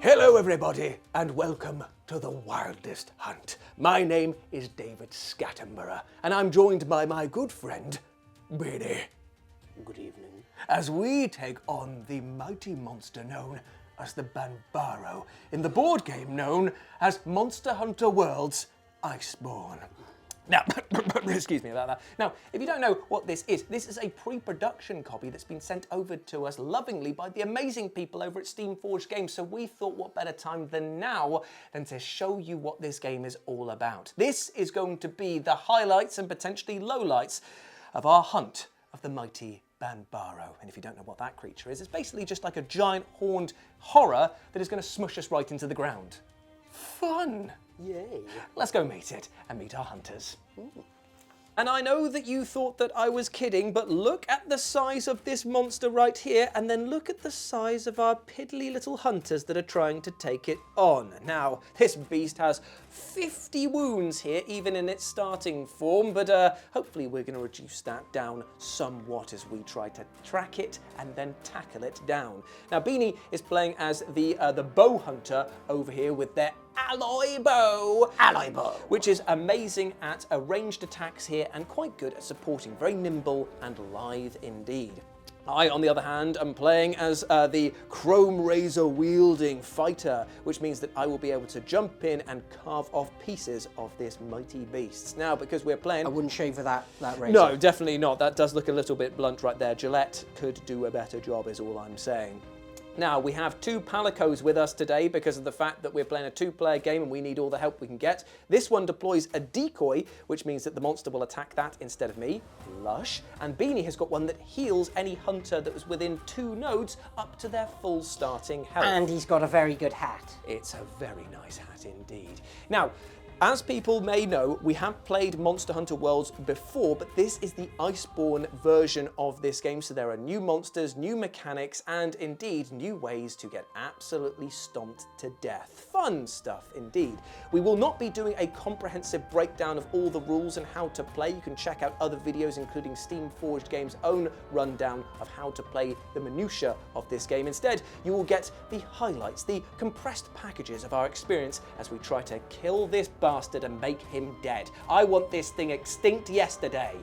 Hello everybody, and welcome to the wildest hunt. My name is David Scattenborough, and I'm joined by my good friend, Beanie. Good evening. As we take on the mighty monster known as the Banbaro, in the board game known as Monster Hunter World's Iceborne. Now, excuse me about that. Now, if you don't know what this is a pre-production copy that's been sent over to us lovingly by the amazing people over at Steamforged Games, so we thought what better time than now than to show you what this game is all about. This is going to be the highlights and potentially lowlights of our hunt of the mighty Banbaro. And if you don't know what that creature is, it's basically just like a giant horned horror that is going to smush us right into the ground. Fun! Yay. Let's go meet it and meet our hunters. And I know that you thought that I was kidding, but look at the size of this monster right here, and then look at the size of our piddly little hunters that are trying to take it on. Now, this beast has 50 wounds here, even in its starting form, but hopefully we're going to reduce that down somewhat as we try to track it and then tackle it down. Now, Beanie is playing as the bow hunter over here with their alloy bow, which is amazing at ranged attacks here and quite good at supporting, very nimble and lithe indeed. I, on the other hand, am playing as the chrome razor wielding fighter, which means that I will be able to jump in and carve off pieces of this mighty beast. Now, because we're playing... I wouldn't shave with that razor. No, definitely not. That does look a little bit blunt right there. Gillette could do a better job is all I'm saying. Now, we have two palicos with us today because of the fact that we're playing a two-player game and we need all the help we can get. This one deploys a decoy, which means that the monster will attack that instead of me. Lush. And Beanie has got one that heals any hunter that was within 2 nodes up to their full starting health. And he's got a very good hat. It's a very nice hat indeed. Now, as people may know, we have played Monster Hunter Worlds before, but this is the Iceborne version of this game, so there are new monsters, new mechanics, and indeed new ways to get absolutely stomped to death. Fun stuff indeed. We will not be doing a comprehensive breakdown of all the rules and how to play. You can check out other videos, including Steamforged Games' own rundown of how to play the minutiae of this game. Instead, you will get the highlights, the compressed packages of our experience as we try to kill this bastard and make him dead. I want this thing extinct yesterday,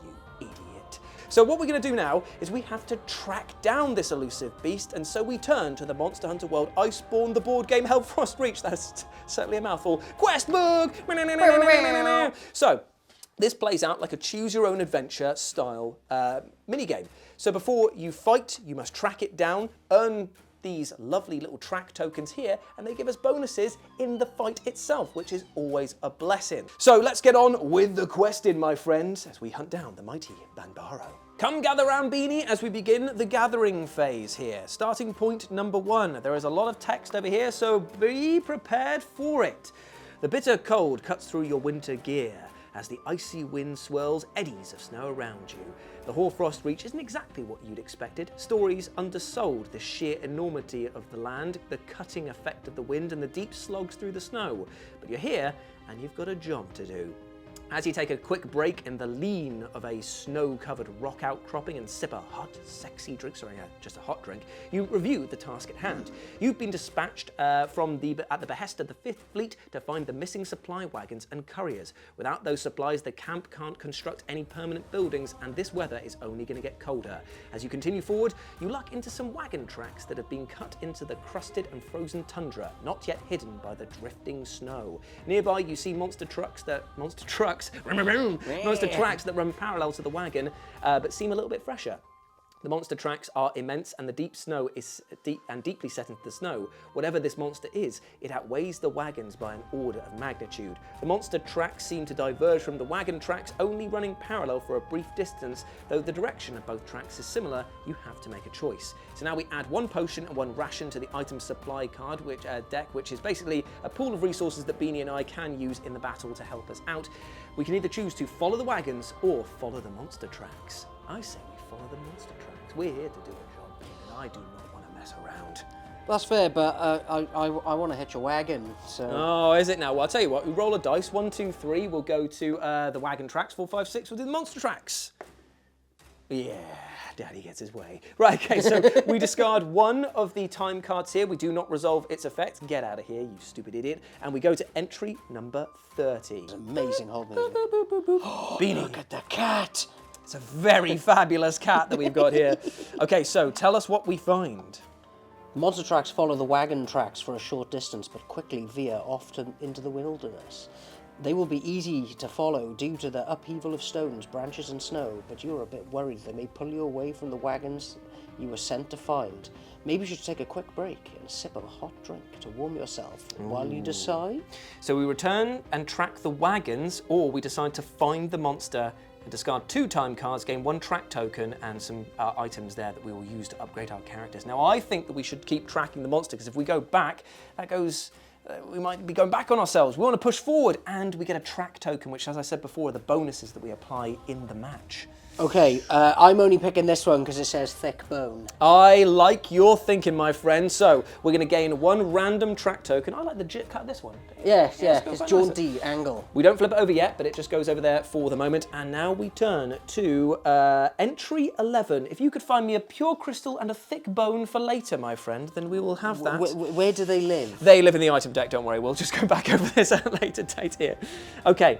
you idiot. So what we're going to do now is we have to track down this elusive beast, and so we turn to the Monster Hunter World Iceborne, the board game Hellfrost Reach. That's certainly a mouthful. Quest book! So, this plays out like a choose-your-own-adventure style minigame. So before you fight, you must track it down, earn these lovely little track tokens here, and they give us bonuses in the fight itself, which is always a blessing. So let's get on with the questing, my friends, as we hunt down the mighty Banbaro. Come gather round, Beanie, as we begin the gathering phase here. Starting point number 1. There is a lot of text over here, so be prepared for it. The bitter cold cuts through your winter gear as the icy wind swirls eddies of snow around you. The Hoarfrost Reach isn't exactly what you'd expected. Stories undersold the sheer enormity of the land, the cutting effect of the wind, and the deep slogs through the snow. But you're here, and you've got a job to do. As you take a quick break in the lean of a snow-covered rock outcropping and sip a hot, sexy drink, just a hot drink, you review the task at hand. You've been dispatched at the behest of the 5th Fleet to find the missing supply wagons and couriers. Without those supplies, the camp can't construct any permanent buildings, and this weather is only going to get colder. As you continue forward, you luck into some wagon tracks that have been cut into the crusted and frozen tundra, not yet hidden by the drifting snow. Nearby, you see monster tracks that run parallel to the wagon, but seem a little bit fresher. The monster tracks are immense, and the deep snow is deeply set into the snow. Whatever this monster is, it outweighs the wagons by an order of magnitude. The monster tracks seem to diverge from the wagon tracks, only running parallel for a brief distance. Though the direction of both tracks is similar, you have to make a choice. So now we add 1 potion and 1 ration to the item supply card deck, which is basically a pool of resources that Beanie and I can use in the battle to help us out. We can either choose to follow the wagons or follow the monster tracks. I say we follow the monster tracks. We're here to do a job, and I do not want to mess around. That's fair, but I want to hitch a wagon, so... Oh, is it now? Well, I'll tell you what, we roll a dice. 1, 2, 3, we'll go to the wagon tracks. 4, 5, 6, we'll do the monster tracks. Yeah, Daddy gets his way. Right, okay, so we discard one of the time cards here. We do not resolve its effect. Get out of here, you stupid idiot. And we go to entry number 30. It's amazing hold music. Beanie. Look at the cat. It's a very fabulous cat that we've got here. Okay, so tell us what we find. Monster tracks follow the wagon tracks for a short distance, but quickly veer off into the wilderness. They will be easy to follow due to the upheaval of stones, branches and snow, but you're a bit worried they may pull you away from the wagons you were sent to find. Maybe you should take a quick break and sip of a hot drink to warm yourself while you decide. So we return and track the wagons, or we decide to find the monster and discard 2 time cards, gain 1 track token and some items there that we will use to upgrade our characters. Now I think that we should keep tracking the monster, because if we go back, that goes... we might be going back on ourselves. We want to push forward, and we get a track token, which, as I said before, are the bonuses that we apply in the match. Okay, I'm only picking this one because it says thick bone. I like your thinking, my friend. So we're going to gain 1 random track token. I like the cut of this one. Yes, yeah, It's it's quite jaunty nice. angle. We don't flip it over yet, but it just goes over there for the moment. And now we turn to entry 11. If you could find me a pure crystal and a thick bone for later, my friend, then we will have that. Where do they live? They live in the item deck, don't worry. We'll just go back over this at a later date here. Okay.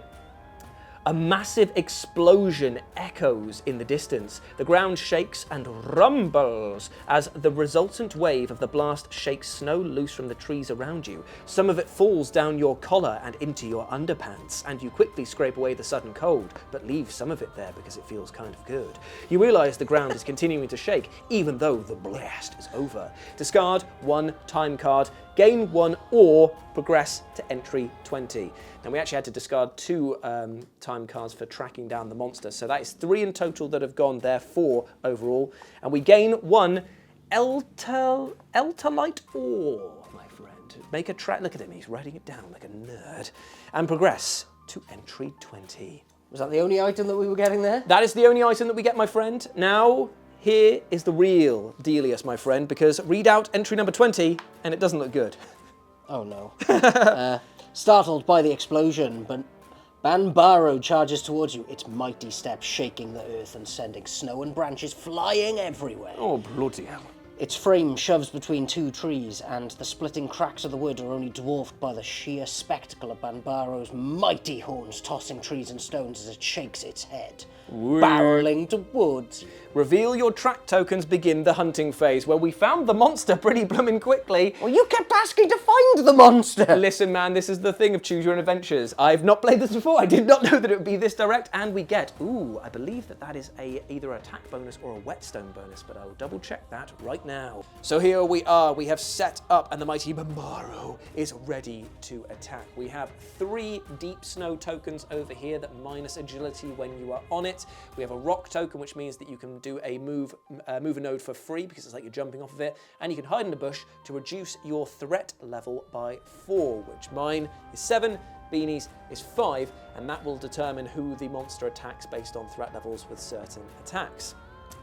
A massive explosion echoes in the distance. The ground shakes and rumbles as the resultant wave of the blast shakes snow loose from the trees around you. Some of it falls down your collar and into your underpants, and you quickly scrape away the sudden cold, but leave some of it there because it feels kind of good. You realise the ground is continuing to shake, even though the blast is over. Discard 1 time card, gain 1, or progress to entry 20. Now we actually had to discard 2 time cards for tracking down the monster, so that is 3 in total that have gone there, 4 overall. And we gain 1 Eltalite ore, my friend. Make a track, look at him, he's writing it down like a nerd. And progress to entry 20. Was that the only item that we were getting there? That is the only item that we get, my friend. Now, here is the real dealius, my friend, because read out entry number 20, and it doesn't look good. Oh no. Startled by the explosion, but Banbaro charges towards you, its mighty steps shaking the earth and sending snow and branches flying everywhere. Oh, bloody hell. Its frame shoves between 2 trees, and the splitting cracks of the wood are only dwarfed by the sheer spectacle of Banbaro's mighty horns tossing trees and stones as it shakes its head, barreling towards you. Reveal your track tokens, begin the hunting phase. Well, we found the monster pretty blooming quickly. Well, you kept asking to find the monster! Listen, man, this is the thing of Choose Your Own Adventures. I've not played this before. I did not know that it would be this direct, and we get, ooh, I believe that is either an attack bonus or a whetstone bonus, but I'll double check that right now. So here we are. We have set up, and the mighty Banbaro is ready to attack. We have 3 deep snow tokens over here that minus agility when you are on it. We have a rock token, which means that you can do a move a node for free because it's like you're jumping off of it, and you can hide in a bush to reduce your threat level by 4, which mine is 7, Beanie's is 5, and that will determine who the monster attacks based on threat levels with certain attacks.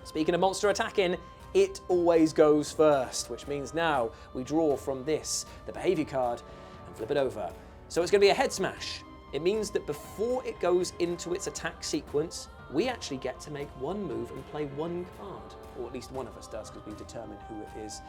Speaking of monster attacking, it always goes first, which means now we draw from this the behavior card and flip it over. So it's going to be a head smash. It means that before it goes into its attack sequence, we actually get to make 1 move and play 1 card, or at least one of us does, because we determine who it is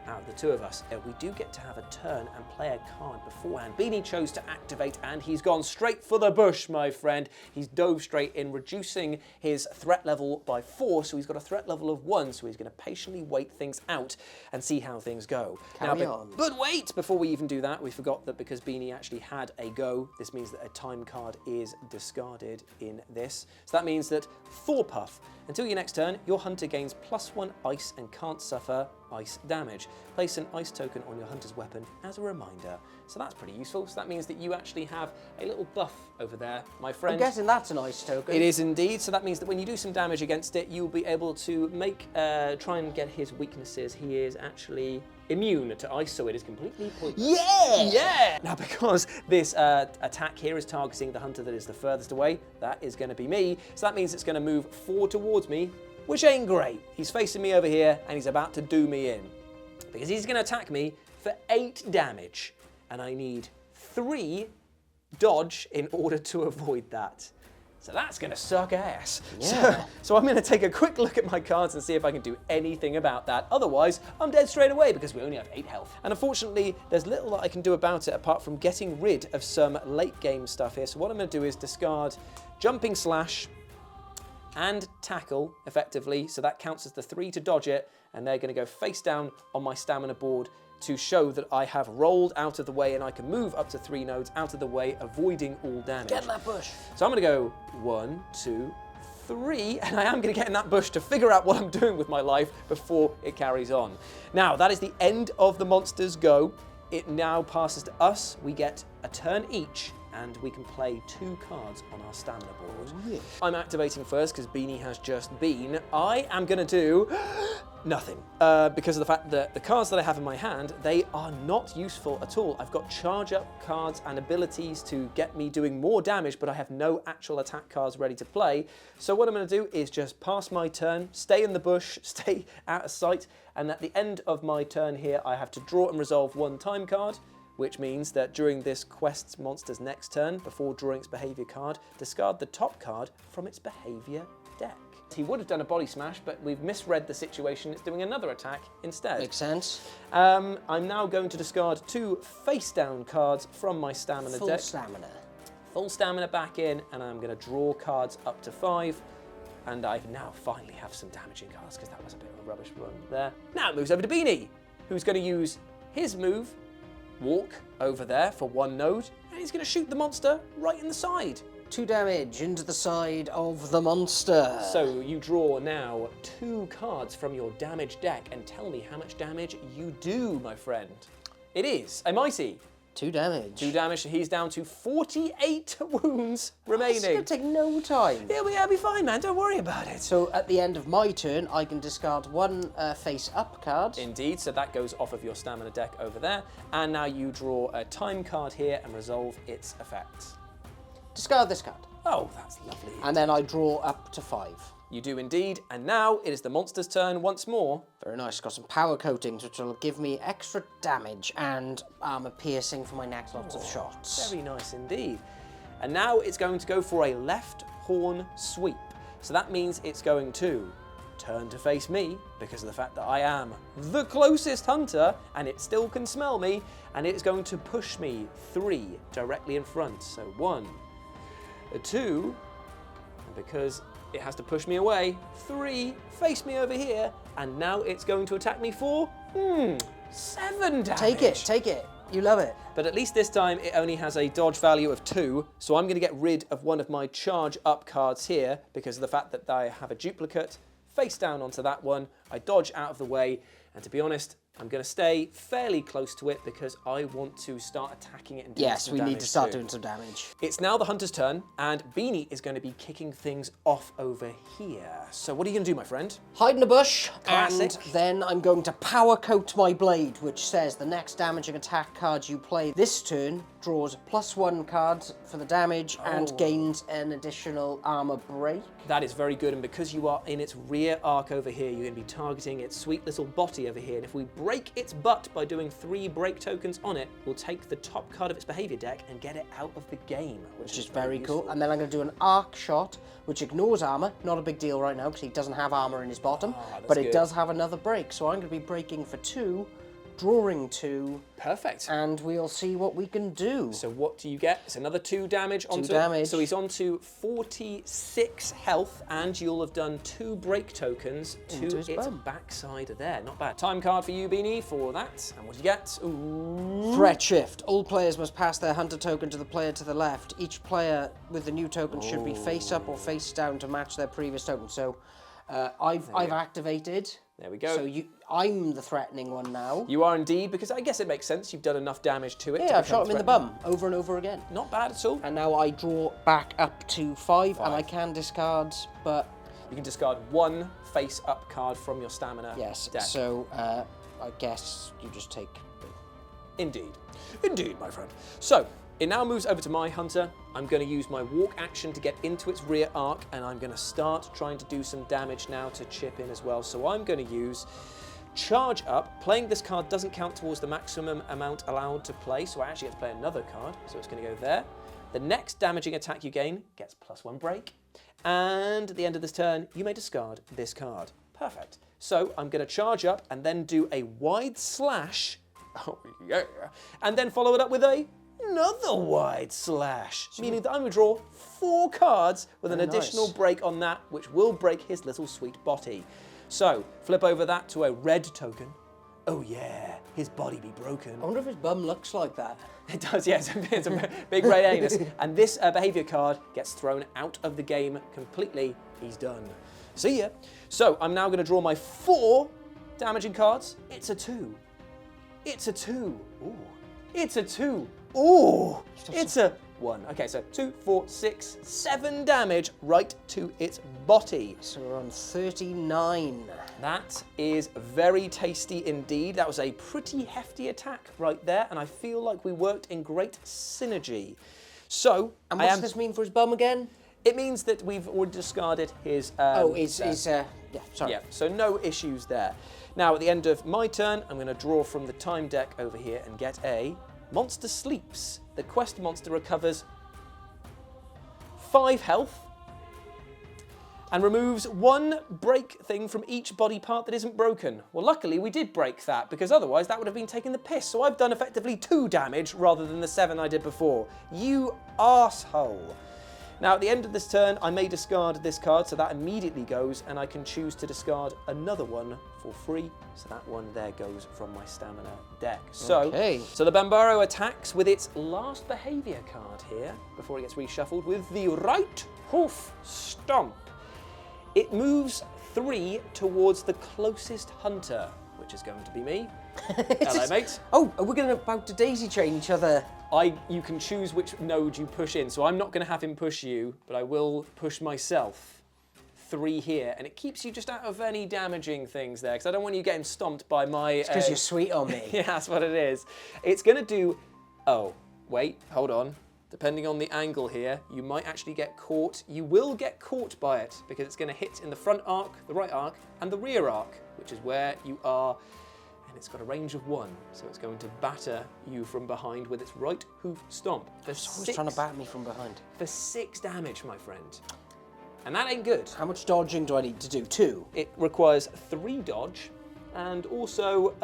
out of the 2 of us. We do get to have a turn and play a card beforehand. Beanie chose to activate, and he's gone straight for the bush, my friend. He's dove straight in, reducing his threat level by 4, so he's got a threat level of 1, so he's going to patiently wait things out and see how things go. Carry on. But wait, before we even do that, we forgot that because Beanie actually had a go, this means that a time card is discarded in this. So that means that Thorpuff, until your next turn, your hunter gains +1 ice and can't suffer ice damage. Place an ice token on your hunter's weapon as a reminder. So that's pretty useful. So that means that you actually have a little buff over there, my friend. I'm guessing that's an ice token. It is indeed. So that means that when you do some damage against it, you'll be able to try and get his weaknesses. He is actually immune to ice, so it is completely pointless. Yeah! Yeah! Now, because this attack here is targeting the hunter that is the furthest away, that is going to be me. So that means it's going to move 4 towards me, which ain't great. He's facing me over here, and he's about to do me in. Because he's going to attack me for 8 damage, and I need 3 dodge in order to avoid that. So that's going to suck ass. Yeah. So I'm going to take a quick look at my cards and see if I can do anything about that. Otherwise, I'm dead straight away because we only have 8 health. And unfortunately, there's little that I can do about it apart from getting rid of some late game stuff here. So what I'm going to do is discard Jumping Slash and Tackle, effectively. So that counts as the 3 to dodge it. And they're going to go face down on my stamina board to show that I have rolled out of the way and I can move up to 3 nodes out of the way, avoiding all damage. Get in that bush. So I'm going to go 1, 2, 3, and I am going to get in that bush to figure out what I'm doing with my life before it carries on. Now, that is the end of the monster's go. It now passes to us. We get a turn each, and we can play 2 cards on our stamina board. Oh, yeah. I'm activating first because Beanie has just been. I am going to do nothing because of the fact that the cards that I have in my hand, they are not useful at all. I've got charge up cards and abilities to get me doing more damage, but I have no actual attack cards ready to play. So what I'm going to do is just pass my turn, stay in the bush, stay out of sight, and at the end of my turn here, I have to draw and resolve 1 time card, which means that during this quest's monster's next turn, before drawing its behaviour card, discard the top card from its behaviour deck. He would have done a body smash, but we've misread the situation. It's doing another attack instead. Makes sense. I'm now going to discard 2 face-down cards from my stamina deck. Full stamina. Full stamina back in, and I'm going to draw cards up to 5. And I now finally have some damaging cards, because that was a bit of a rubbish run there. Now it moves over to Beanie, who's going to use his move, walk over there for 1 node, and he's going to shoot the monster right in the side. 2 damage into the side of the monster. So you draw now 2 cards from your damage deck and tell me how much damage you do, my friend. It is a mighty 2 damage. 2 damage, so he's down to 48 wounds remaining. It's going to take no time. It'll be fine, man. Don't worry about it. So at the end of my turn, I can discard 1 face-up card. Indeed, so that goes off of your stamina deck over there. And now you draw a time card here and resolve its effects. Discard this card. Oh, that's lovely. And then I draw up to 5. You do indeed, and now it is the monster's turn once more. Very nice. Got some power coatings, which will give me extra damage and armor piercing for my next lots of shots. Very nice indeed. And now it's going to go for a left horn sweep. So that means it's going to turn to face me because of the fact that I am the closest hunter and it still can smell me, and it's going to push me 3 directly in front. So 1, 2, and because it has to push me away, 3, face me over here, and now it's going to attack me for 7 damage. Take it. You love it. But at least this time it only has a dodge value of 2, so I'm going to get rid of one of my charge up cards here because of the fact that I have a duplicate face down onto that one. I dodge out of the way, and to be honest, I'm going to stay fairly close to it because I want to start attacking it and doing Yes, some we damage need to start too. doing some damage. It's now the hunter's turn, and Beanie is going to be kicking things off over here. So what are you going to do, my friend? Hide in a bush, Classic. and then I'm going to power coat my blade, which says the next damaging attack card you play this turn draws +1 cards for the damage and gains an additional armor break. That is very good, and because you are in its rear arc over here, you're going to be targeting its sweet little body over here, and if we break its butt by doing 3 break tokens on it, we'll take the top card of its behavior deck and get it out of the game, Which is very cool. useful. And then I'm going to do an arc shot, which ignores armor. Not a big deal right now because he doesn't have armor in his bottom, that's but it good. does have another break. So I'm going to be breaking for 2, drawing 2, Perfect. and we'll see what we can do. So what do you get? It's another 2 damage onto damage. So he's on to 46 health, and you'll have done 2 break tokens Into to his its bum. backside there. Not bad. Time card for you, Beanie, for that. And what do you get? Ooh. Threat shift. All players must pass their hunter token to the player to the left. Each player with the new token should be face up or face down to match their previous token. So I've activated. There we go. So I'm the threatening one now. You are indeed, because I guess it makes sense. You've done enough damage to it. Yeah, to I've shot him become in the threatening. bum over and over again. Not bad at all. And now I draw back up to 5, and I can discard, but You can discard 1 face-up card from your stamina yes. deck. So I guess you just take. Indeed. Indeed, my friend. So, it now moves over to my hunter. I'm going to use my walk action to get into its rear arc, and I'm going to start trying to do some damage now to chip in as well. So I'm going to use charge up. Playing this card doesn't count towards the maximum amount allowed to play, so I actually have to play another card. So it's going to go there. The next damaging attack you gain gets +1 break. And at the end of this turn, you may discard this card. Perfect. So I'm going to charge up and then do a wide slash. Oh, yeah. And then follow it up with another wide slash, meaning that I'm going to draw 4 cards with an additional break on that, which will break his little sweet body. So flip over that to a red token. Oh yeah, his body be broken. I wonder if his bum looks like that. It does, yes. It's a big red anus. And this behaviour card gets thrown out of the game completely. He's done. See ya. So I'm now going to draw my 4 damaging cards. It's a 2. It's a 2. Ooh. It's a 2. Ooh. It's a 1. Okay, so 2, 4, 6, 7 damage right to its body. So we're on 39. That is very tasty indeed. That was a pretty hefty attack right there, and I feel like we worked in great synergy. So, and what does this mean for his bum again? It means that we've already discarded his... yeah, sorry. Yeah, so no issues there. Now, at the end of my turn, I'm going to draw from the time deck over here and get a Monster Sleeps. The quest monster recovers 5 health and removes 1 break thing from each body part that isn't broken. Well, luckily we did break that, because otherwise that would have been taking the piss. So I've done effectively 2 damage rather than the 7 I did before. You arsehole. Now, at the end of this turn, I may discard this card, so that immediately goes, and I can choose to discard another one for free. So that one there goes from my stamina deck. So the Banbaro attacks with its last behaviour card here, before it gets reshuffled, with the right hoof stomp. It moves 3 towards the closest hunter, which is going to be me. Hello, mate. Oh, are we about to daisy chain each other? You can choose which node you push in, so I'm not going to have him push you, but I will push myself 3 here, and it keeps you just out of any damaging things there, because I don't want you getting stomped by my... It's because you're sweet on me. Yeah, that's what it is. It's going to do... Oh, wait, hold on. Depending on the angle here, you might actually get caught. You will get caught by it, because it's going to hit in the front arc, the right arc, and the rear arc, which is where you are... It's got a range of 1, so it's going to batter you from behind with its right hoof stomp. It's always trying to batter me from behind. For 6 damage, my friend. And that ain't good. How much dodging do I need to do? 2? It requires 3 dodge, and also,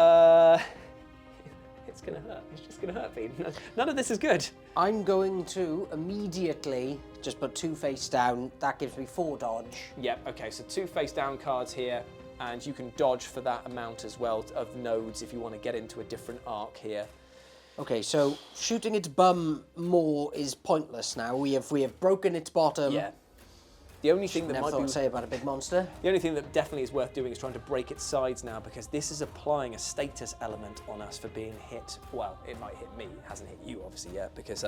it's going to hurt. It's just going to hurt me. None of this is good. I'm going to immediately just put 2 face down. That gives me 4 dodge. Yep, okay, so 2 face down cards here. And you can dodge for that amount as well of nodes if you want to get into a different arc here. Okay, so shooting its bum more is pointless now. We have broken its bottom. Yeah. The only thing that Never might thought be I'd say about a big monster. The only thing that definitely is worth doing is trying to break its sides now, because this is applying a status element on us for being hit. Well, it might hit me. It hasn't hit you obviously yet, because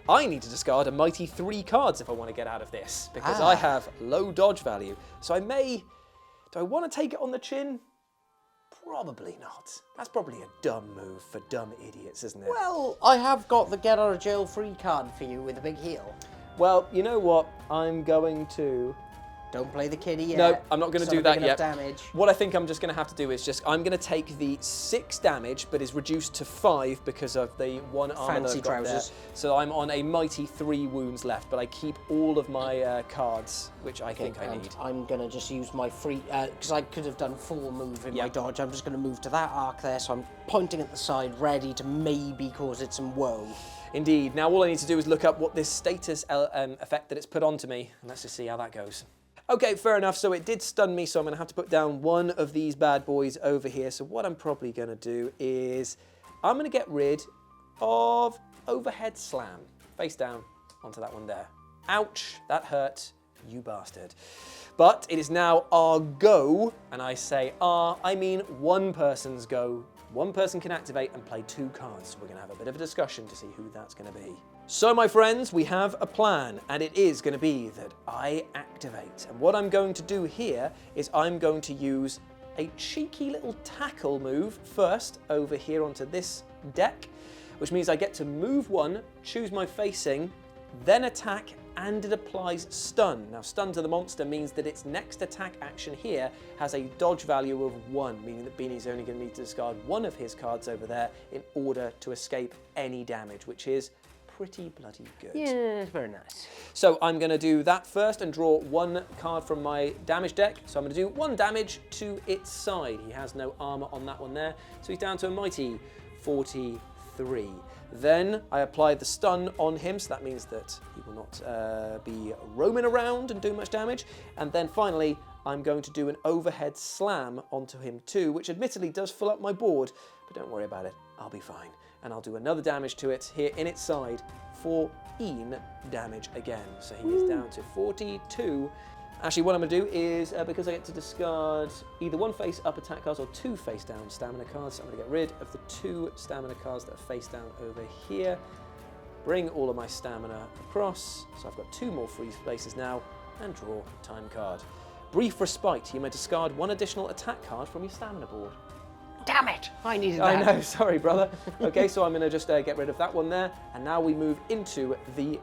I need to discard a mighty 3 cards if I want to get out of this, because I have low dodge value. So I may. Do I want to take it on the chin? Probably not. That's probably a dumb move for dumb idiots, isn't it? Well, I have got the get out of jail free card for you with a big heel. Well, you know what? I'm going to... Don't play the kiddie yet. No, I'm not going to do that yet. Damage. What I think I'm just going to have to do is I'm going to take the 6 damage, but is reduced to 5 because of the 1 armor that I've got there. So I'm on a mighty 3 wounds left, but I keep all of my cards, which I think I need. I'm going to just use my free, because I could have done 4 move in my dodge. I'm just going to move to that arc there, so I'm pointing at the side, ready to maybe cause it some woe. Indeed. Now all I need to do is look up what this status effect that it's put onto me, and let's just see how that goes. Okay, fair enough. So it did stun me, so I'm going to have to put down one of these bad boys over here. So what I'm probably going to do is I'm going to get rid of Overhead Slam. Face down onto that one there. Ouch, that hurt, you bastard. But it is now our go, and I say our, I mean one person's go. One person can activate and play 2 cards. So we're going to have a bit of a discussion to see who that's going to be. So my friends, we have a plan, and it is going to be that I activate. And what I'm going to do here is I'm going to use a cheeky little tackle move first over here onto this deck, which means I get to move 1, choose my facing, then attack, and it applies stun. Now stun to the monster means that its next attack action here has a dodge value of 1, meaning that Beanie's only going to need to discard 1 of his cards over there in order to escape any damage, which is pretty bloody good. Yeah, very nice. So I'm going to do that first and draw one card from my damage deck. So I'm going to do 1 damage to its side. He has no armor on that one there. So he's down to a mighty 43. Then I apply the stun on him, so that means that he will not be roaming around and do much damage. And then finally, I'm going to do an overhead slam onto him too, which admittedly does fill up my board, but don't worry about it, I'll be fine. And I'll do another damage to it here in its side, 14 damage again. So he is down to 42. Actually, what I'm going to do is, because I get to discard either 1 face-up attack cards or 2 face-down stamina cards, so I'm going to get rid of the 2 stamina cards that are face-down over here, bring all of my stamina across, so I've got 2 more free spaces now, and draw time card. Brief Respite, you may discard 1 additional attack card from your stamina board. Damn it! I needed that. I know, sorry brother. Okay, so I'm going to just get rid of that one there, and now we move into the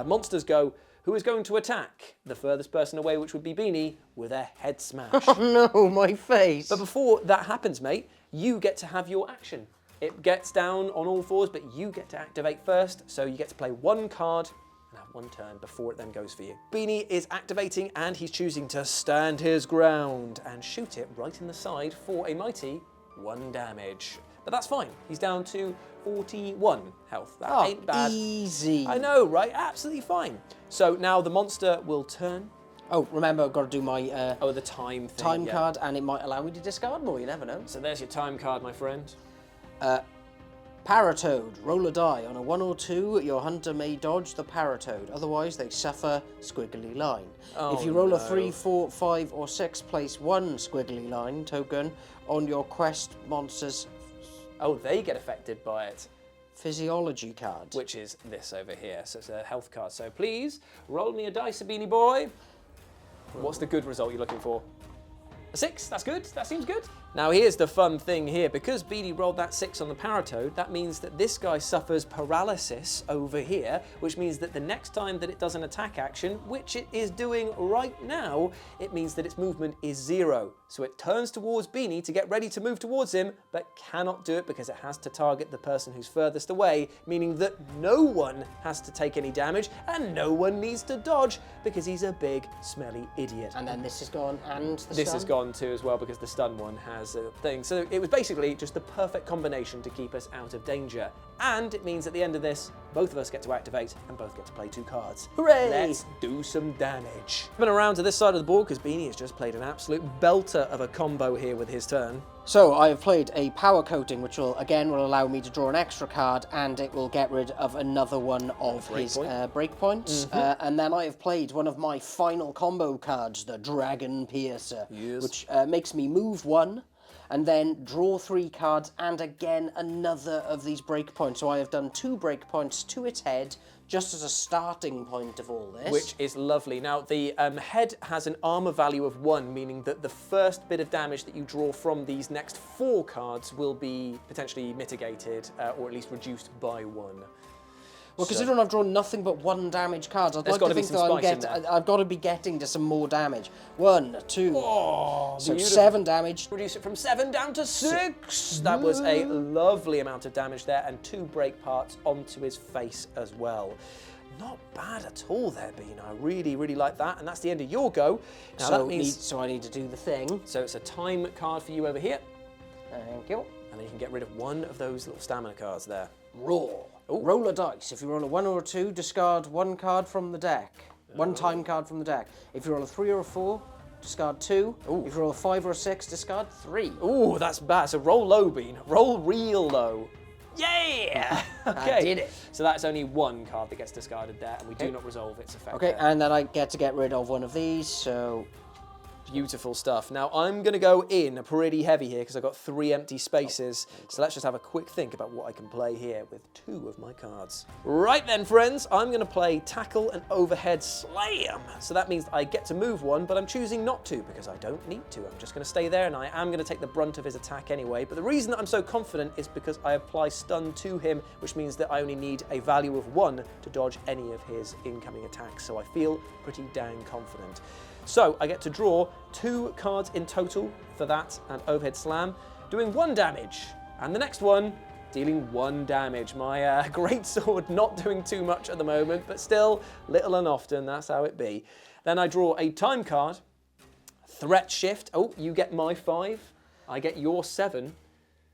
Monsters Go, who is going to attack the furthest person away, which would be Beanie, with a head smash. Oh no, my face. But before that happens, mate, you get to have your action. It gets down on all fours, but you get to activate first, so you get to play 1 card and have 1 turn before it then goes for you. Beanie is activating, and he's choosing to stand his ground and shoot it right in the side for a mighty 1 damage. But that's fine. He's down to 41 health. That ain't bad. Easy. I know, right? Absolutely fine. So now the monster will turn. Oh, remember, I've got to do my The time thing. time card, and it might allow me to discard more, you never know. So there's your time card, my friend. Paratoad, roll a die. On a 1 or 2, your hunter may dodge the Paratoad. Otherwise, they suffer squiggly line. If you roll a 3, 4, 5, or 6, place 1 squiggly line token on your quest monster's Oh, they get affected by it. physiology card. Which is this over here. So it's a health card. So please, roll me a dice, Beanie Boy. What's the good result you're looking for? A 6, that's good, that seems good. Now here's the fun thing here, because Beanie rolled that 6 on the Paratoad, that means that this guy suffers paralysis over here, which means that the next time that it does an attack action, which it is doing right now, it means that its movement is 0. So it turns towards Beanie to get ready to move towards him, but cannot do it because it has to target the person who's furthest away, meaning that no one has to take any damage and no one needs to dodge because he's a big, smelly idiot. And then this is gone, and the This stun? is gone too as well because the stun one has a thing. So it was basically just the perfect combination to keep us out of danger. And it means at the end of this, both of us get to activate and both get to play 2 cards. Hooray! Let's do some damage. Coming around to this side of the board because Beanie has just played an absolute belter of a combo here with his turn. So I have played a power coating, which will allow me to draw an extra card, and it will get rid of another one of his breakpoints. And then I have played one of my final combo cards, the Dragon Piercer, which makes me move 1, and then draw 3 cards, and again another of these breakpoints. So I have done 2 breakpoints to its head, just as a starting point of all this. Which is lovely. Now, the head has an armor value of 1, meaning that the first bit of damage that you draw from these next 4 cards will be potentially mitigated, or at least reduced by 1. Well, considering I've drawn nothing but 1 damage cards, I'd like to think that I've got to be getting to some more damage. 1, 2, so 7 damage. Reduce it from 7 down to 6. That was a lovely amount of damage there, and 2 break parts onto his face as well. Not bad at all there, Bean. I really, really like that, and that's the end of your go. Now So, that means so I need to do the thing. so it's a time card for you over here, Thank you. and then you can get rid of one of those little stamina cards there. Roll. Roll a dice. If you roll a 1 or a 2, discard 1 card from the deck. 1 time card from the deck. If you roll a 3 or a 4, discard 2. If you roll a 5 or a 6, discard 3. Ooh, that's bad. So roll low, Bean. Roll real low. Yeah! Okay. I did it. So that's only 1 card that gets discarded there, and we do not resolve its effect. Okay, there. and then I get to get rid of one of these, so... Beautiful stuff. Now I'm going to go in pretty heavy here because I've got 3 empty spaces. So let's just have a quick think about what I can play here with 2 of my cards. Right then, friends, I'm going to play Tackle and Overhead Slam. So that means I get to move 1, but I'm choosing not to because I don't need to. I'm just going to stay there, and I am going to take the brunt of his attack anyway. But the reason that I'm so confident is because I apply stun to him, which means that I only need a value of 1 to dodge any of his incoming attacks. So I feel pretty dang confident. So I get to draw 2 cards in total for that and Overhead Slam, doing 1 damage. And the next one dealing 1 damage. My greatsword not doing too much at the moment, but still, little and often, that's how it be. Then I draw a time card, threat shift. Oh, you get my 5, I get your 7.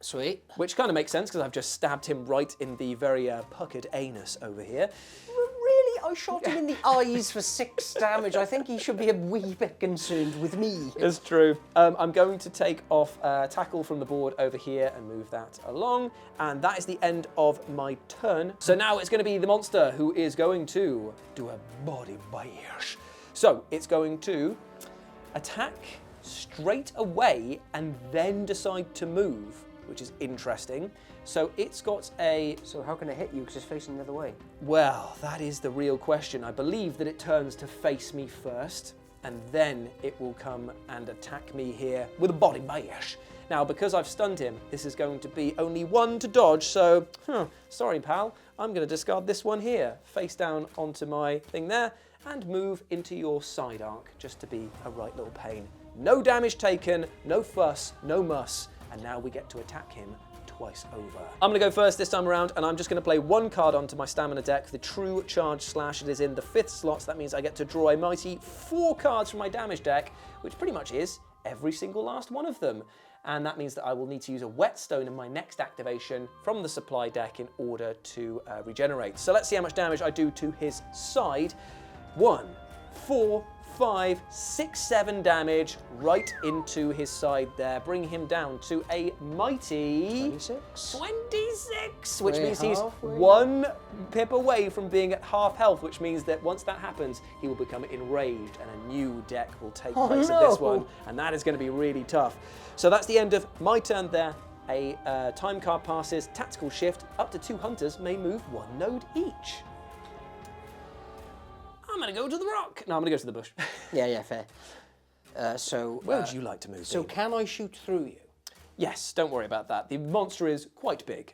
Sweet. Which kind of makes sense, because I've just stabbed him right in the very puckered anus over here. Really? I shot him in the eyes for 6 damage. I think he should be a wee bit concerned with me. It's true. I'm going to take off tackle from the board over here and move that along. And that is the end of my turn. So now it's going to be the monster who is going to do a body bash. So it's going to attack straight away and then decide to move, which is interesting. So it's got a... So how can it hit you because it's facing the other way? Well, that is the real question. I believe that it turns to face me first, and then it will come and attack me here with a body bash. Now, because I've stunned him, this is going to be only 1 to dodge, so, sorry, pal. I'm going to discard this one here, face down onto my thing there, and move into your side arc, just to be a right little pain. No damage taken, no fuss, no muss, and now we get to attack him twice over. I'm going to go first this time around, and I'm just going to play 1 card onto my stamina deck, the True Charge Slash. It is in the 5th slot, so that means I get to draw a mighty 4 cards from my damage deck, which pretty much is every single last one of them. And that means that I will need to use a Whetstone in my next activation from the supply deck in order to regenerate. So let's see how much damage I do to his side. 1, 4, 5, 6, 7 damage right into his side there, bringing him down to a mighty 26, which means he's 1 pip away from being at half health, which means that once that happens, he will become enraged and a new deck will take place of this one, and that is going to be really tough. So that's the end of my turn there. A time card passes, tactical shift, up to 2 hunters may move 1 node each. I'm going to go to the rock. No, I'm going to go to the bush. Yeah, fair. Where would you like to move? So can I shoot through you? Yes, don't worry about that. The monster is quite big.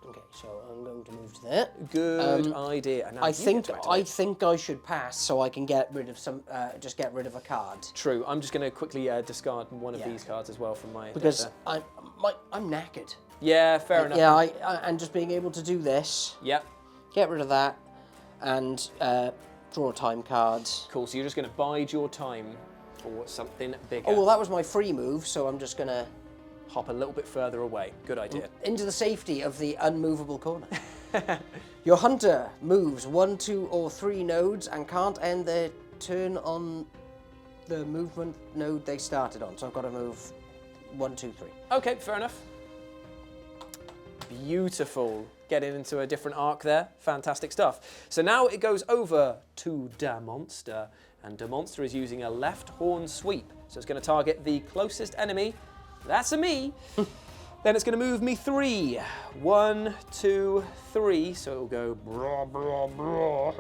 Okay, so I'm going to move to there. Good idea. Now I think I should pass so I can get rid of some, just get rid of a card. True. I'm just going to quickly discard one of these cards as well from my. Because I'm knackered. Yeah, fair enough. Yeah, and just being able to do this. Yep. Get rid of that, and draw a time card. Cool. So you're just going to bide your time for something bigger. Oh well, that was my free move, so I'm just going to hop a little bit further away. Good idea. Into the safety of the unmovable corner. Your hunter moves 1, 2, or 3 nodes and can't end their turn on the movement node they started on. So I've got to move 1, 2, 3. Okay, fair enough. Beautiful. Getting into a different arc there. Fantastic stuff. So now it goes over to Da Monster, and Da Monster is using a left horn sweep. So it's going to target the closest enemy. That's a me. Then it's going to move me 3. 1, 2, 3. So it'll go blah, blah, blah.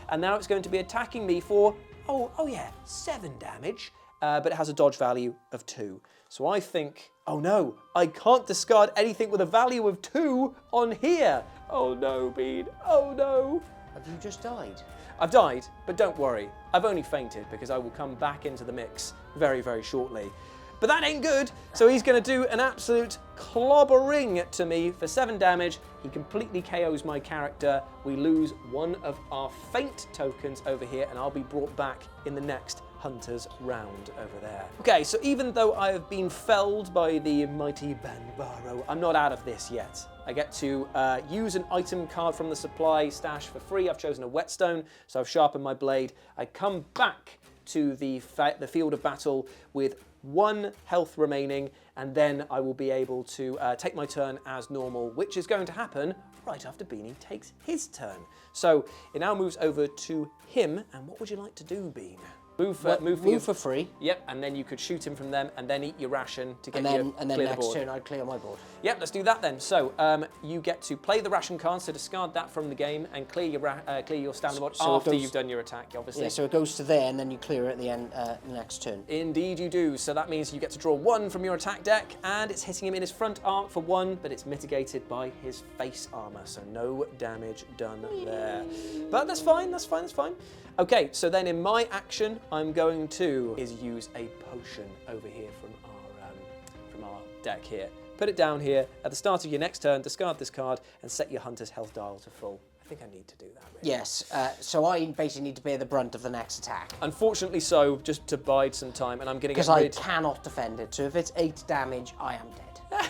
And now it's going to be attacking me for, oh yeah, 7 damage. But it has a dodge value of 2. So I think, oh no, I can't discard anything with a value of 2 on here. Oh no, Bean, oh no. Have you just died? I've died, but don't worry. I've only fainted because I will come back into the mix very, very shortly. But that ain't good, so he's going to do an absolute clobbering to me for 7 damage. He completely KOs my character. We lose 1 of our faint tokens over here, and I'll be brought back in the next Hunter's round over there. Okay, so even though I have been felled by the mighty Banbaro, I'm not out of this yet. I get to use an item card from the supply stash for free. I've chosen a Whetstone, so I've sharpened my blade. I come back to the field of battle with 1 health remaining, and then I will be able to take my turn as normal, which is going to happen right after Beanie takes his turn. So it now moves over to him, and what would you like to do, Bean? Move for free. Yep, and then you could shoot him from them, and then eat your ration to get and then clear the next board. turn I'd clear my board. Yep, let's do that then. So you get to play the ration card, so discard that from the game and clear your stamina board after you've done your attack, obviously. Yeah, so it goes to there, and then you clear it at the end the next turn. Indeed you do. So that means you get to draw 1 from your attack deck, and it's hitting him in his front arc for 1, but it's mitigated by his face armor, so no damage done there. But that's fine, that's fine, that's fine. Okay, so then in my action, I'm going to use a potion over here from our deck here. put it down here. At the start of your next turn, discard this card and set your hunter's health dial to full. I think I need to do that, really. Yes, so I basically need to bear the brunt of the next attack. Unfortunately so, just to bide some time, and I'm going to get rid... Because I cannot defend it, so if it's 8 damage, I am dead.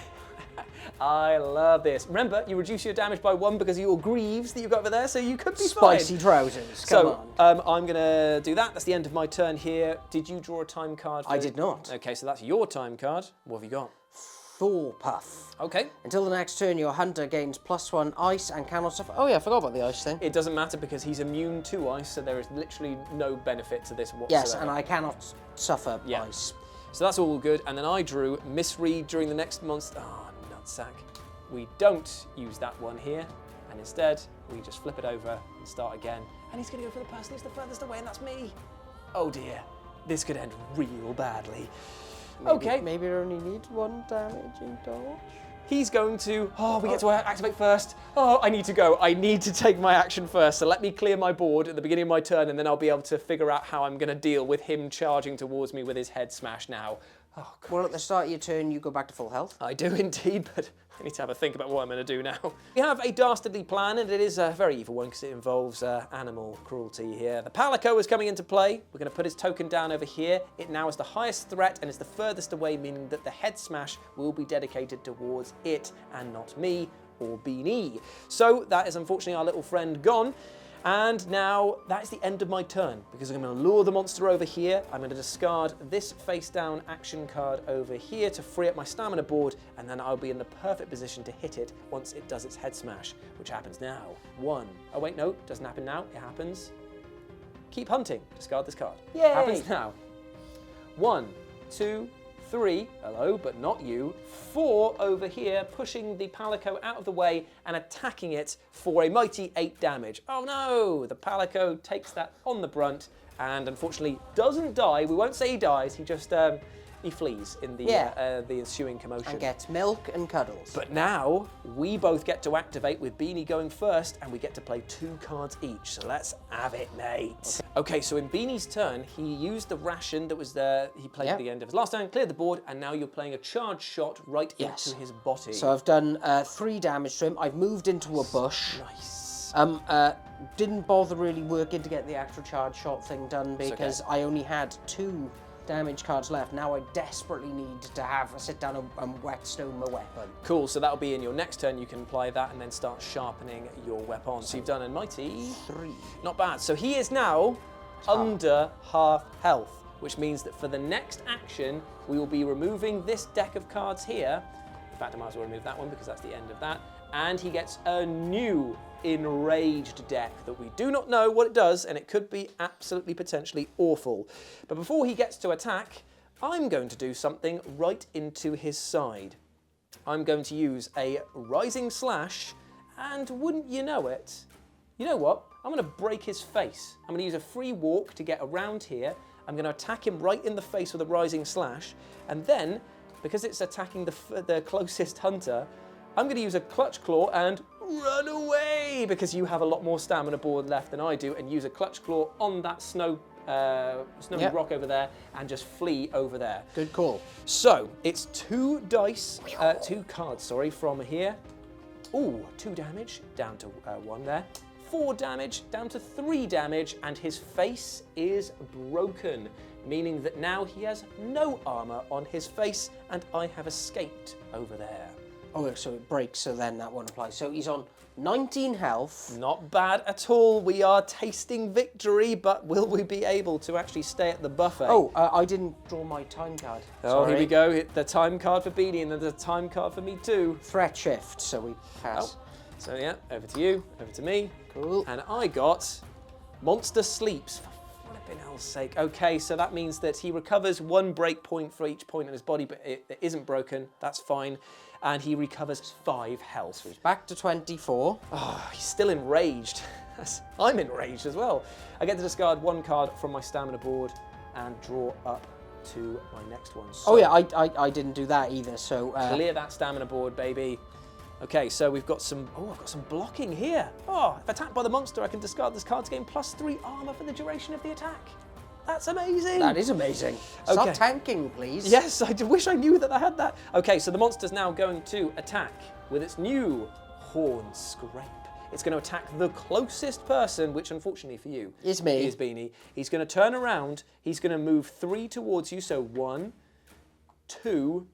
I love this. Remember, you reduce your damage by 1 because of your greaves that you've got over there, so you could be fine. Spicy trousers, come on. I'm going to do that. That's the end of my turn here. Did you draw a time card? I did not. Okay, so that's your time card. What have you got? Thor Puff. Okay. Until the next turn, your hunter gains +1 ice and cannot suffer... Oh yeah, I forgot about the ice thing. It doesn't matter because he's immune to ice, so there is literally no benefit to this whatsoever. Yes, and I cannot suffer ice. So that's all good. And then I drew misread during the next monster. Oh, nutsack. We don't use that one here, and instead we just flip it over and start again. And he's going to go for the person who's the furthest away, and that's me. Oh dear, this could end real badly. Okay. Maybe it only needs 1 damaging dodge. He's going to... Oh, we get to activate first. Oh, I need to go. I need to take my action first. So let me clear my board at the beginning of my turn, and then I'll be able to figure out how I'm going to deal with him charging towards me with his head smash now. Oh, God. Well, at the start of your turn, you go back to full health. I do indeed, but I need to have a think about what I'm going to do now. We have a dastardly plan, and it is a very evil one because it involves animal cruelty here. The Palico is coming into play. We're going to put his token down over here. It now is the highest threat and is the furthest away, meaning that the head smash will be dedicated towards it and not me or Beanie. So that is unfortunately our little friend gone. And now that is the end of my turn because I'm going to lure the monster over here. I'm going to discard this face down action card over here to free up my stamina board, and then I'll be in the perfect position to hit it once it does its head smash, which happens now. 1. Oh wait, no, doesn't happen now. It happens. Keep hunting. Discard this card. Yay! Happens now. 1, 2, 3, hello, but not you. 4 over here, pushing the Palico out of the way and attacking it for a mighty 8 damage. Oh no, the Palico takes that on the brunt and unfortunately doesn't die. We won't say he dies, he just, he flees in the ensuing commotion. And gets milk and cuddles. But now, we both get to activate with Beanie going first, and we get to play 2 cards each. So let's have it, mate. Okay, so in Beanie's turn, he used the ration that was there, he played at the end of his last turn, cleared the board, and now you're playing a charge shot right into his body. So I've done 3 damage to him. I've moved into a bush. Nice. Didn't bother really working to get the actual charge shot thing done because I only had 2 damage cards left. Now I desperately need to have a sit down and whetstone my weapon. Cool, so that'll be in your next turn. You can apply that and then start sharpening your weapon. So you've done a mighty 3. Not bad. So he is now under half health, which means that for the next action, we will be removing this deck of cards here. In fact, I might as well remove that one because that's the end of that. And he gets a new enraged deck that we do not know what it does, and it could be absolutely potentially awful. But before he gets to attack, I'm going to do something right into his side. I'm going to use a rising slash, and wouldn't you know it, you know what? I'm going to break his face. I'm going to use a free walk to get around here. I'm going to attack him right in the face with a rising slash, and then, because it's attacking the closest hunter, I'm going to use a clutch claw and run away because you have a lot more stamina board left than I do, and use a clutch claw on that snowy rock over there and just flee over there. Good call. So it's 2 cards, from here. Ooh, 2 damage down to 1 there. 4 damage down to 3 damage, and his face is broken, meaning that now he has no armor on his face, and I have escaped over there. Oh, so it breaks, so then that won't apply. So he's on 19 health. Not bad at all. We are tasting victory, but will we be able to actually stay at the buffet? Oh, I didn't draw my time card. Oh, here we go. The time card for Beanie, and then the time card for me too. Threat shift, so we pass. Oh. So yeah, over to you, over to me. Cool. And I got Monster Sleeps. For flipping hell's sake. Okay, so that means that he recovers 1 break point for each point in his body, but it isn't broken. That's fine. And he recovers 5 health. So he's back to 24. Oh, he's still enraged. I'm enraged as well. I get to discard 1 card from my stamina board and draw up to my next one. So oh yeah, I didn't do that either, so... clear that stamina board, baby. Okay, so we've got some... Oh, I've got some blocking here. Oh, if attacked by the monster, I can discard this card to gain +3 armor for the duration of the attack. That's amazing. That is amazing. Okay. Stop tanking, please. Yes, I wish I knew that I had that. Okay, so the monster's now going to attack with its new horn scrape. It's going to attack the closest person, which unfortunately for you Is me. is Beanie. He's going to turn around. He's going to move 3 towards you. So 1, 2,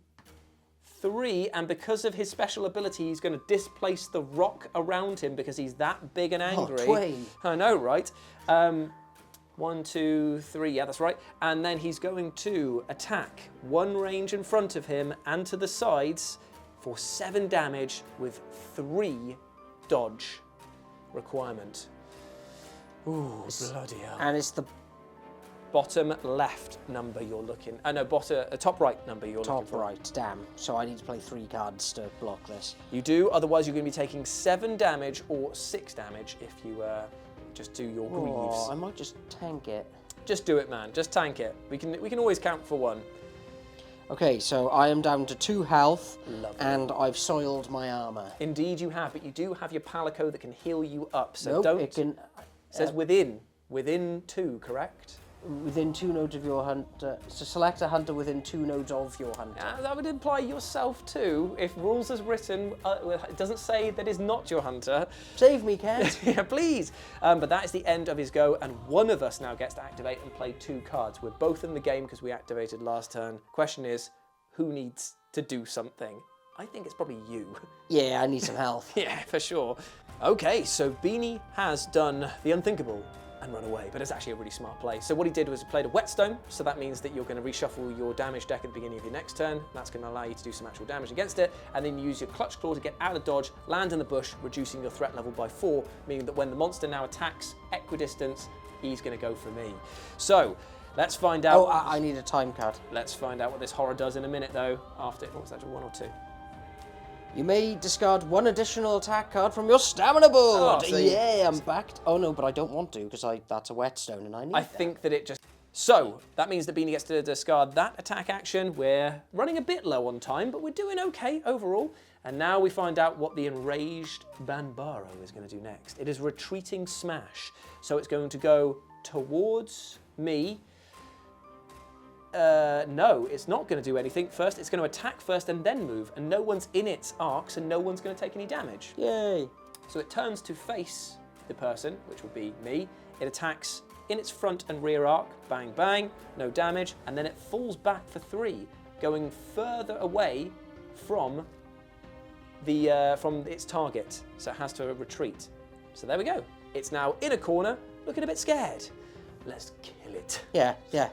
3, and because of his special ability, he's going to displace the rock around him because he's that big and angry. Oh, Twain. I know, right? 1, 2, 3, yeah, that's right. And then he's going to attack one range in front of him and to the sides for 7 damage with 3 dodge requirement. Ooh, bloody hell. And it's the Bottom left number you're looking. No, top right number you're looking for. top right. Damn. So I need to play 3 cards to block this. You do, otherwise you're going to be taking 7 damage or 6 damage if you just do your greaves. Oh, I might just tank it. Just do it, man. Just tank it. We can always count for 1. Okay, so I am down to 2 health, Lovely. and I've soiled my armor. Indeed you have, but you do have your palico that can heal you up. So Nope, don't. it can. It says within 2, correct? Within 2 nodes of your hunter. So select a hunter within 2 nodes of your hunter. That would imply yourself too. If rules as written, it doesn't say that is not your hunter. Save me, Kent. Yeah, please. But that is the end of his go, and one of us now gets to activate and play 2 cards. We're both in the game because we activated last turn. Question is, who needs to do something? I think it's probably you. Yeah, I need some health. Yeah, for sure. Okay, so Beanie has done the unthinkable and run away, but it's actually a really smart play. So what he did was he played a whetstone, so that means that you're going to reshuffle your damage deck at the beginning of your next turn. That's going to allow you to do some actual damage against it, and then you use your clutch claw to get out of dodge, land in the bush, reducing your threat level by 4, meaning that when the monster now attacks equidistance, he's going to go for me. So let's find out. Oh, I need a time card. Let's find out what this horror does in a minute, though. After what was that, 1 or 2? You may discard 1 additional attack card from your stamina board. Oh, so yeah, I'm backed. Oh no, but I don't want to because that's a whetstone and I need I think that it just... So, that means that Beanie gets to discard that attack action. We're running a bit low on time, but we're doing okay overall. And now we find out what the enraged Banbaro is going to do next. It is retreating smash. So it's going to go towards me. No, it's not going to do anything. First, it's going to attack first and then move, and no one's in its arc, so no one's going to take any damage. Yay. So it turns to face the person, which would be me. It attacks in its front and rear arc, bang, bang, no damage, and then it falls back for 3, going further away from its target, so it has to retreat. So there we go. It's now in a corner, looking a bit scared. Let's kill it. Yeah, yeah.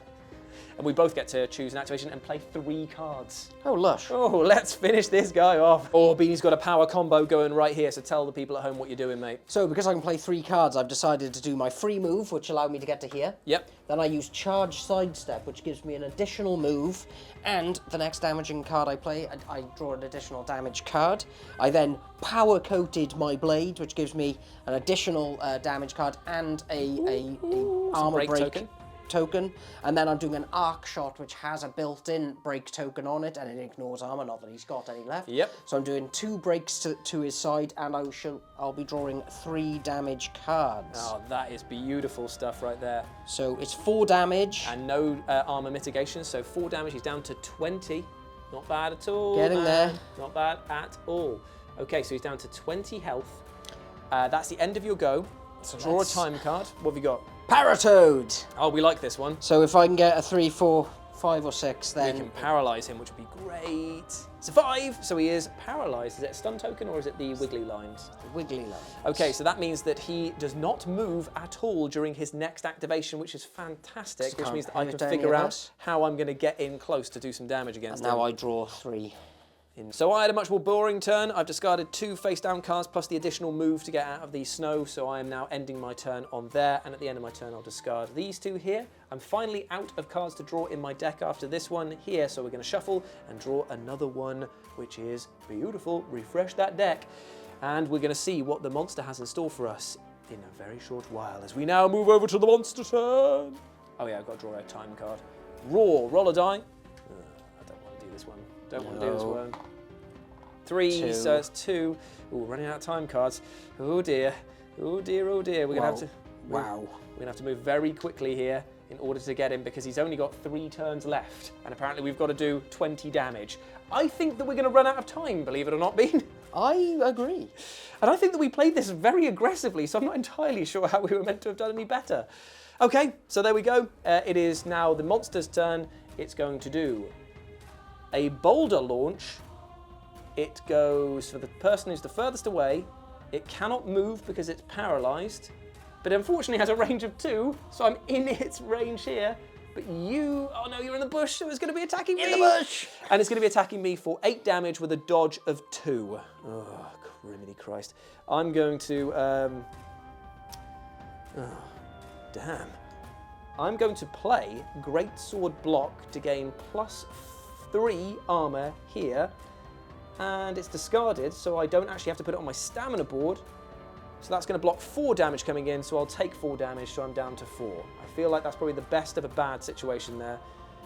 And we both get to choose an activation and play 3 cards. Oh, lush. Oh, let's finish this guy off. Oh, Beanie's got a power combo going right here, so tell the people at home what you're doing, mate. So, because I can play 3 cards, I've decided to do my free move, which allowed me to get to here. Yep. Then I use Charge Sidestep, which gives me an additional move. And the next damaging card I play, I draw an additional damage card. I then Power Coated my blade, which gives me an additional damage card and a armor break token, and then I'm doing an arc shot which has a built-in break token on it, and it ignores armor, not that he's got any left. Yep. So I'm doing 2 breaks to his side, and I'll be drawing 3 damage cards. Oh, that is beautiful stuff right there. So it's 4 damage. And no armor mitigation, so 4 damage. He's down to 20. Not bad at all. Getting there. Not bad at all. Okay, so he's down to 20 health. That's the end of your go. So draw a time card. What have you got? Paratoad! Oh, we like this one. So if I can get a 3, 4, 5 or 6, then... We can paralyze him, which would be great. It's a 5, so he is paralyzed. Is it a stun token or is it the wiggly lines? Wiggly lines. Okay, so that means that he does not move at all during his next activation, which is fantastic, which means that I can figure out how I'm going to get in close to do some damage against him. And now I draw 3. So I had a much more boring turn. I've discarded 2 face-down cards plus the additional move to get out of the snow, so I am now ending my turn on there, and at the end of my turn I'll discard these 2 here. I'm finally out of cards to draw in my deck after this one here, so we're going to shuffle and draw another one, which is beautiful. Refresh that deck, and we're going to see what the monster has in store for us in a very short while, as we now move over to the monster turn. Oh yeah, I've got to draw a time card. Roll a die. I don't want to do this one. Don't want to do this one. 3, 2. so it's 2. Ooh, running out of time cards. Oh dear. Oh dear, oh dear. We're gonna have to. Wow. We're gonna have to move very quickly here. in order to get him because he's only got 3 turns left. And apparently we've got to do 20 damage. I think that we're going to run out of time, believe it or not, Bean. I agree. And I think that we played this very aggressively, so I'm not entirely sure how we were meant to have done any better. Okay, so there we go. It is now the monster's turn. It's going to do a boulder launch. It goes for the person who's the furthest away. It cannot move because it's paralyzed, but unfortunately has a range of 2, so I'm in its range here. But you, oh no, you're in the bush, so it's going to be attacking me. In the bush! And it's going to be attacking me for 8 damage with a dodge of 2. Oh, criminy Christ. I'm going to, damn. I'm going to play Great Sword Block to gain +3 armor here. And it's discarded, so I don't actually have to put it on my stamina board. So that's going to block 4 damage coming in, so I'll take 4 damage, so I'm down to 4. I feel like that's probably the best of a bad situation there.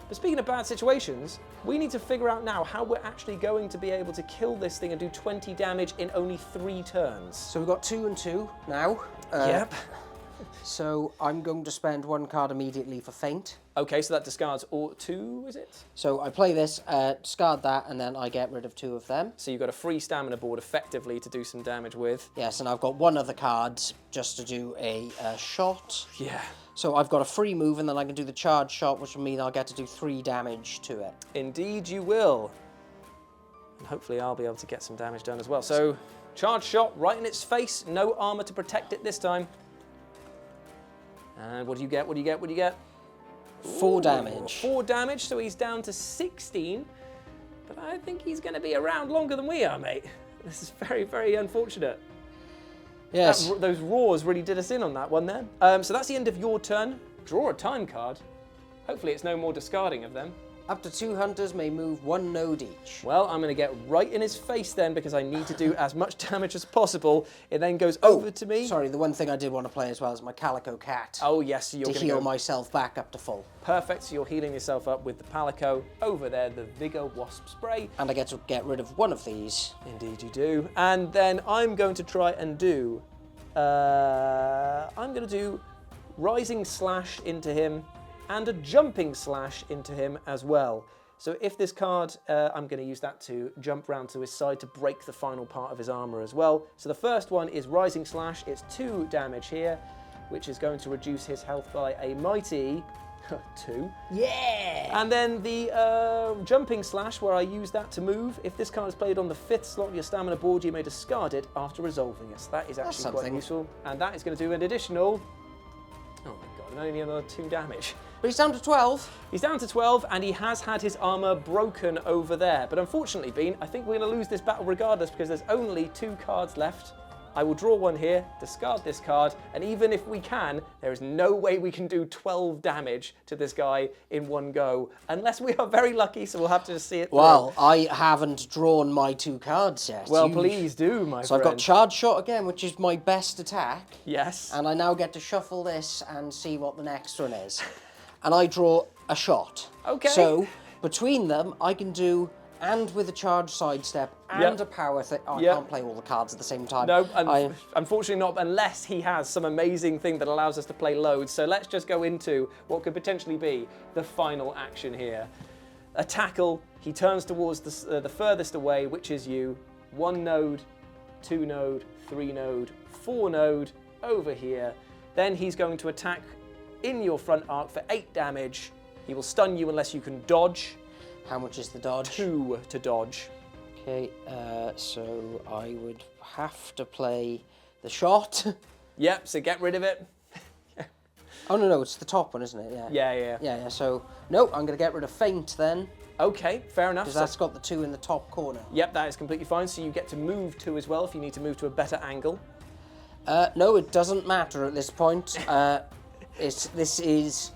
But speaking of bad situations, we need to figure out now how we're actually going to be able to kill this thing and do 20 damage in only 3 turns. So we've got 2 and 2 now. Yep. So I'm going to spend 1 card immediately for Feint. Okay, so that discards all 2, is it? So I play this, discard that, and then I get rid of 2 of them. So you've got a free stamina board effectively to do some damage with. Yes, and I've got 1 other card just to do a shot. Yeah. So I've got a free move, and then I can do the charge shot, which will mean I'll get to do 3 damage to it. Indeed you will. And hopefully I'll be able to get some damage done as well. So, charge shot right in its face. No armor to protect it this time. And what do you get? What do you get? What do you get? 4 damage. 4 damage, so he's down to 16. But I think he's going to be around longer than we are, mate. This is very, very unfortunate. Yes. Those roars really did us in on that one there. So that's the end of your turn. Draw a time card. Hopefully it's no more discarding of them. Up to 2 hunters may move 1 node each. Well, I'm going to get right in his face then because I need to do as much damage as possible. It then goes over to me. Sorry, the one thing I did want to play as well is my Calico Cat. Oh, yes. So you're to going heal myself back up to full. Perfect. So you're healing yourself up with the Palico. Over there, the Vigor Wasp Spray. And I get to get rid of 1 of these. Indeed you do. And then I'm going to try and do... I'm going to do Rising Slash into him and a Jumping Slash into him as well. So if this card, I'm going to use that to jump round to his side to break the final part of his armor as well. So the first one is Rising Slash. It's 2 damage here, which is going to reduce his health by a mighty 2. Yeah! And then the Jumping Slash, where I use that to move. If this card is played on the 5th slot of your stamina board, you may discard it after resolving it. So that is actually quite useful. And that is going to do an additional... Oh my god, and only another 2 damage. But he's down to 12. He's down to 12, and he has had his armor broken over there. But unfortunately, Bean, I think we're going to lose this battle regardless because there's only 2 cards left. I will draw 1 here, discard this card, and even if we can, there is no way we can do 12 damage to this guy in one go, unless we are very lucky, so we'll have to just see it through. Well, I haven't drawn my 2 cards yet. Well, please do, my friend. So I've got Charge Shot again, which is my best attack. Yes. And I now get to shuffle this and see what the next one is. And I draw a shot. Okay. So, between them, I can do... and with a charge sidestep and a power thing. Oh, I can't play all the cards at the same time. No, unfortunately not, unless he has some amazing thing that allows us to play loads. So let's just go into what could potentially be the final action here. A tackle, he turns towards the furthest away, which is you. 1 node, 2 node, 3 node, 4 node, over here. Then he's going to attack in your front arc for 8 damage. He will stun you unless you can dodge. How much is the dodge? 2 to dodge. Okay, so I would have to play the shot. Yep, so get rid of it. Oh, no, it's the top one, isn't it? Yeah. Yeah, so, no, I'm going to get rid of Feint then. Okay, fair enough. Because that's got the 2 in the top corner. Yep, that is completely fine. So you get to move 2 as well if you need to move to a better angle. No, it doesn't matter at this point. This is...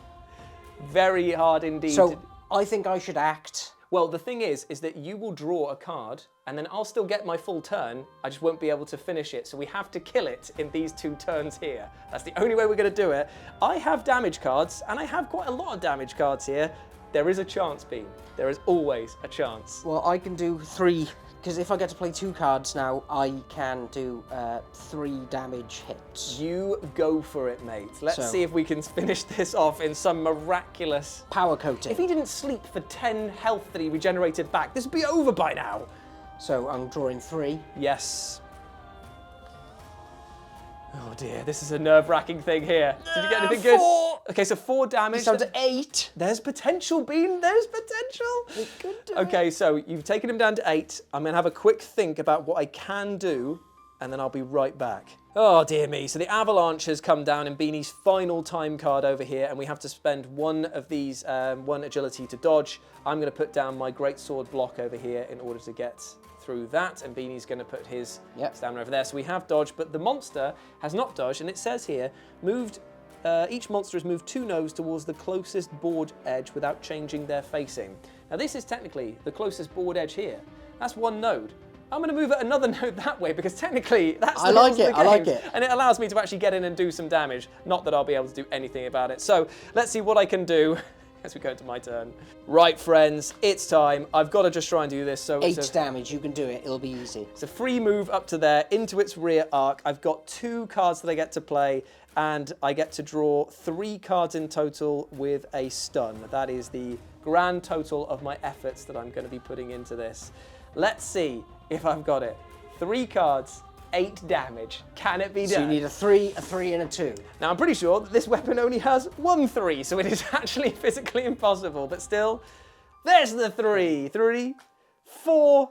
very hard indeed. So, I think I should act. Well, the thing is that you will draw a card, and then I'll still get my full turn, I just won't be able to finish it, so we have to kill it in these 2 turns here. That's the only way we're going to do it. I have damage cards, and I have quite a lot of damage cards here. There is a chance, Bean. There is always a chance. Well, I can do 3 Because if I get to play 2 cards now, I can do 3 damage hits. You go for it, mate. Let's see if we can finish this off in some miraculous... Power coating. If he didn't sleep for 10 health that he regenerated back, this would be over by now. So I'm drawing 3. Yes. Oh dear, this is a nerve-wracking thing here. Did you get anything good? 4. Okay, so 4 damage. So to 8. There's potential, Bean. There's potential. We could do Okay, so you've taken him down to 8. I'm going to have a quick think about what I can do, and then I'll be right back. Oh, dear me. So the avalanche has come down in Beanie's final time card over here, and we have to spend 1 of these, 1 agility to dodge. I'm going to put down my greatsword block over here in order to get through that, and Beanie's going to put his stamina over there. So we have dodged, but the monster has not dodged, and it says here, each monster has moved 2 nodes towards the closest board edge without changing their facing. Now this is technically the closest board edge here. That's 1 node. I'm going to move it another node that way because technically that's the rules of the game. I like it. And it allows me to actually get in and do some damage. Not that I'll be able to do anything about it. So let's see what I can do as we go into my turn. Right, friends, it's time. I've got to just try and do this. So 8 damage, you can do it. It'll be easy. It's a free move up to there into its rear arc. I've got 2 cards that I get to play, and I get to draw 3 cards in total with a stun. That is the grand total of my efforts that I'm going to be putting into this. Let's see if I've got it. 3 cards, 8 damage. Can it be done? So you need a 3, and a 2. Now, I'm pretty sure that this weapon only has 1 3, so it is actually physically impossible, but still, there's the 3. 3, 4,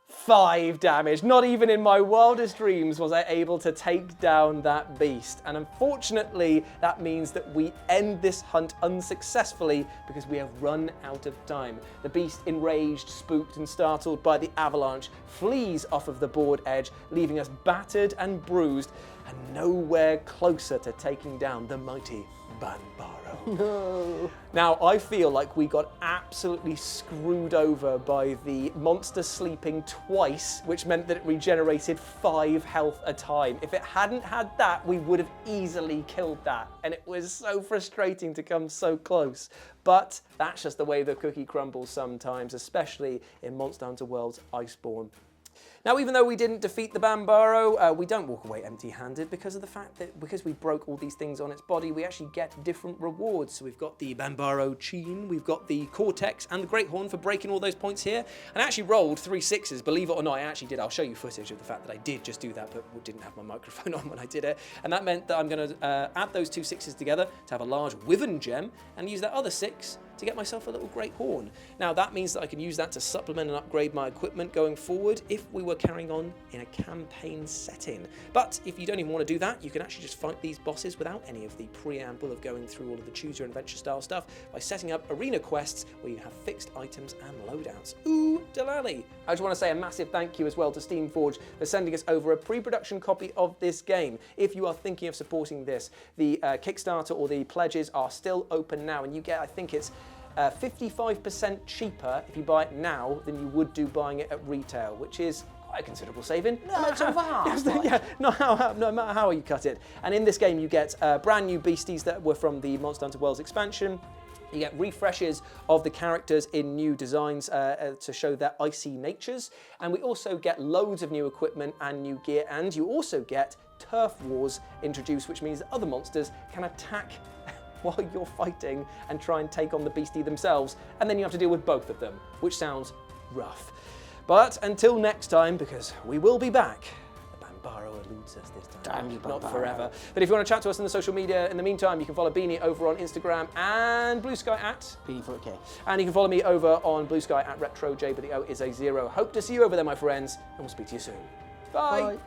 5 damage. Not even in my wildest dreams was I able to take down that beast. And unfortunately, that means that we end this hunt unsuccessfully because we have run out of time. The beast, enraged, spooked, and startled by the avalanche, flees off of the board edge, leaving us battered and bruised and nowhere closer to taking down the mighty Banbaro. No. Now, I feel like we got absolutely screwed over by the monster sleeping twice, which meant that it regenerated 5 health a time. If it hadn't had that, we would have easily killed that. And it was so frustrating to come so close. But that's just the way the cookie crumbles sometimes, especially in Monster Hunter World's Iceborne. Now, even though we didn't defeat the Banbaro, we don't walk away empty-handed because of the fact that because we broke all these things on its body, we actually get different rewards. So we've got the Banbaro Chain, we've got the Cortex and the Great Horn for breaking all those points here. And I actually rolled 3 6s, believe it or not, I actually did. I'll show you footage of the fact that I did just do that, but didn't have my microphone on when I did it. And that meant that I'm going to add those 2 6s together to have a large Wyvern gem and use that other 6 to get myself a little Great Horn. Now that means that I can use that to supplement and upgrade my equipment going forward if we were carrying on in a campaign setting. But if you don't even want to do that, you can actually just fight these bosses without any of the preamble of going through all of the choose your adventure style stuff by setting up arena quests where you have fixed items and loadouts. Ooh, Delali! I just want to say a massive thank you as well to Steamforge for sending us over a pre-production copy of this game. If you are thinking of supporting this, the Kickstarter or the pledges are still open now, and you get, I think it's 55% cheaper if you buy it now than you would do buying it at retail, which is quite a considerable saving. No, it's over half. Yeah, no matter how you cut it. And in this game, you get brand new beasties that were from the Monster Hunter Worlds expansion. You get refreshes of the characters in new designs to show their icy natures. And we also get loads of new equipment and new gear. And you also get turf wars introduced, which means that other monsters can attack while you're fighting and try and take on the beastie themselves, and then you have to deal with both of them, which sounds rough. But until next time, because we will be back, the Banbaro eludes us this time. Damn you, not Banbaro. forever. But if you want to chat to us in the social media, in the meantime, you can follow Beanie over on Instagram and Blue Sky at Beanie4K. and you can follow me over on Blue Sky at RetroJ, but the O is a 0. Hope to see you over there, my friends, and we'll speak to you soon. Bye. Bye.